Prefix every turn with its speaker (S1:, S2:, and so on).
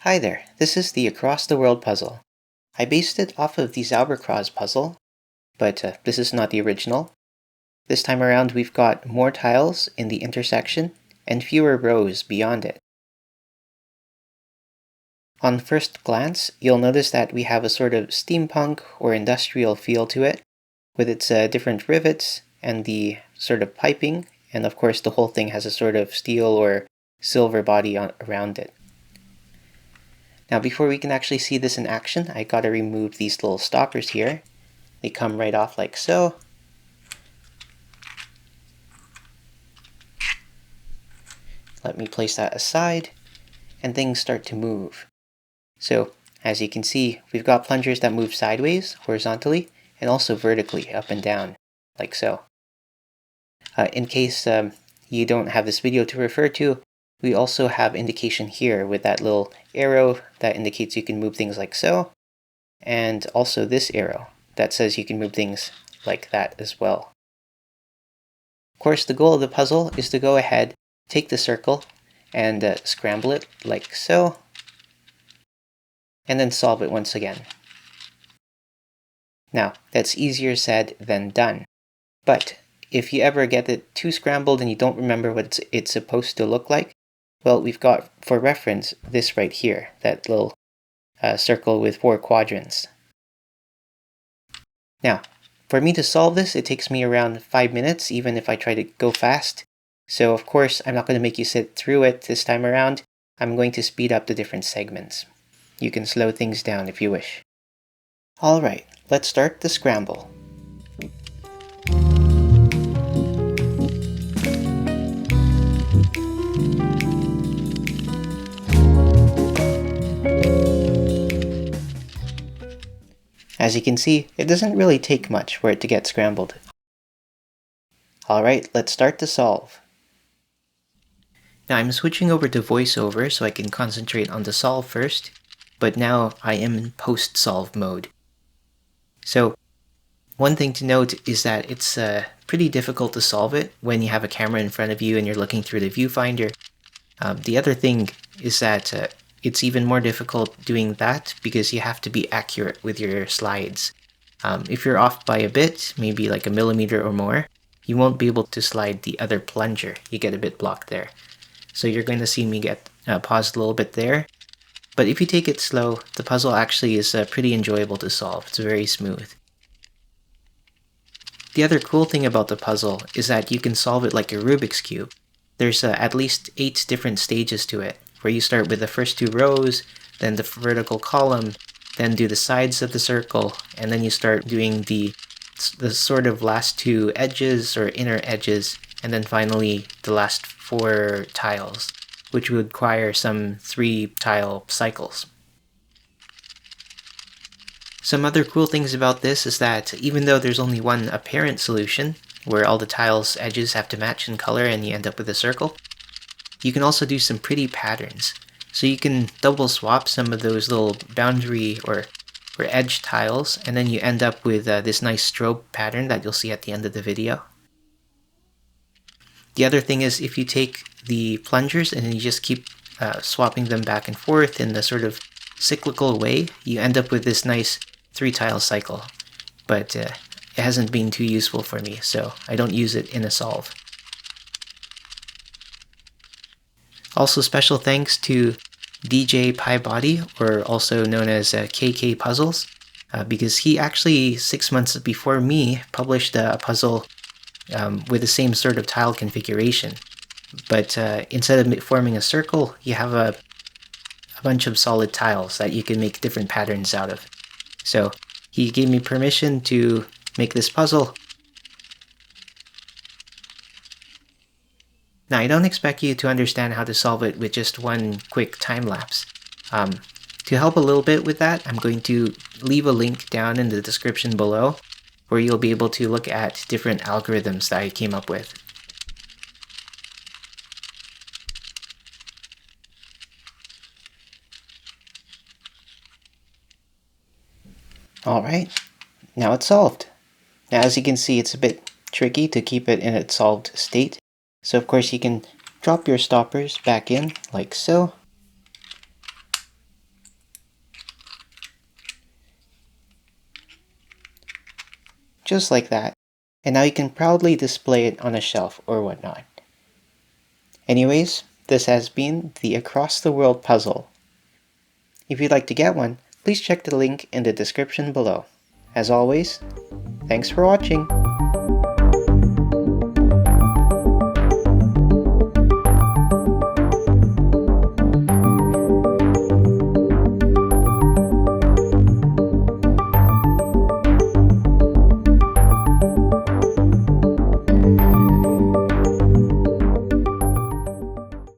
S1: Hi there, this is the Across the World puzzle. I based it off of the Zauberkreuz puzzle, but this is not the original. This time around we've got more tiles in the intersection and fewer rows beyond it. On first glance, you'll notice that we have a sort of steampunk or industrial feel to it, with its different rivets and the sort of piping, and of course the whole thing has a sort of steel or silver body around it. Now before we can actually see this in action, I gotta remove these little stoppers here. They come right off like so. Let me place that aside, and things start to move. So as you can see, we've got plungers that move sideways, horizontally, and also vertically, up and down, like so. In case you don't have this video to refer to, we also have indication here with that little arrow that indicates you can move things like so, and also this arrow that says you can move things like that as well. Of course, the goal of the puzzle is to go ahead, take the circle, and scramble it like so, and then solve it once again. Now, that's easier said than done, but if you ever get it too scrambled and you don't remember what it's supposed to look like, well, we've got, for reference, this right here, that little circle with 4 quadrants. Now, for me to solve this, it takes me around 5 minutes, even if I try to go fast. So of course, I'm not going to make you sit through it this time around. I'm going to speed up the different segments. You can slow things down if you wish. Alright, let's start the scramble. As you can see, it doesn't really take much for it to get scrambled. Alright, let's start to solve. Now I'm switching over to voiceover so I can concentrate on the solve first, but now I am in post-solve mode. So, one thing to note is that it's pretty difficult to solve it when you have a camera in front of you and you're looking through the viewfinder. The other thing is that it's even more difficult doing that because you have to be accurate with your slides. If you're off by a bit, maybe like a millimeter or more, you won't be able to slide the other plunger. You get a bit blocked there. So you're going to see me get paused a little bit there. But if you take it slow, the puzzle actually is pretty enjoyable to solve. It's very smooth. The other cool thing about the puzzle is that you can solve it like a Rubik's Cube. There's at least 8 different stages to it, where you start with the first 2 rows, then the vertical column, then do the sides of the circle, and then you start doing the sort of last 2 edges or inner edges, and then finally the last 4 tiles, which would require some 3 tile cycles. Some other cool things about this is that even though there's only one apparent solution, where all the tiles' edges have to match in color and you end up with a circle, you can also do some pretty patterns. So you can double swap some of those little boundary or edge tiles, and then you end up with this nice strobe pattern that you'll see at the end of the video. The other thing is if you take the plungers and you just keep swapping them back and forth in the sort of cyclical way, you end up with this nice 3-tile cycle. But it hasn't been too useful for me, so I don't use it in a solve. Also special thanks to DJ PieBody, or also known as KK Puzzles, because he actually 6 months before me published a puzzle with the same sort of tile configuration. But instead of forming a circle, you have a bunch of solid tiles that you can make different patterns out of. So he gave me permission to make this puzzle. Now I don't expect you to understand how to solve it with just one quick time lapse. To help a little bit with that, I'm going to leave a link down in the description below where you'll be able to look at different algorithms that I came up with. Alright, now it's solved. Now as you can see, it's a bit tricky to keep it in its solved state. So of course you can drop your stoppers back in like so. Just like that. And now you can proudly display it on a shelf or whatnot. Anyways, this has been the Across the World puzzle. If you'd like to get one, please check the link in the description below. As always, thanks for watching!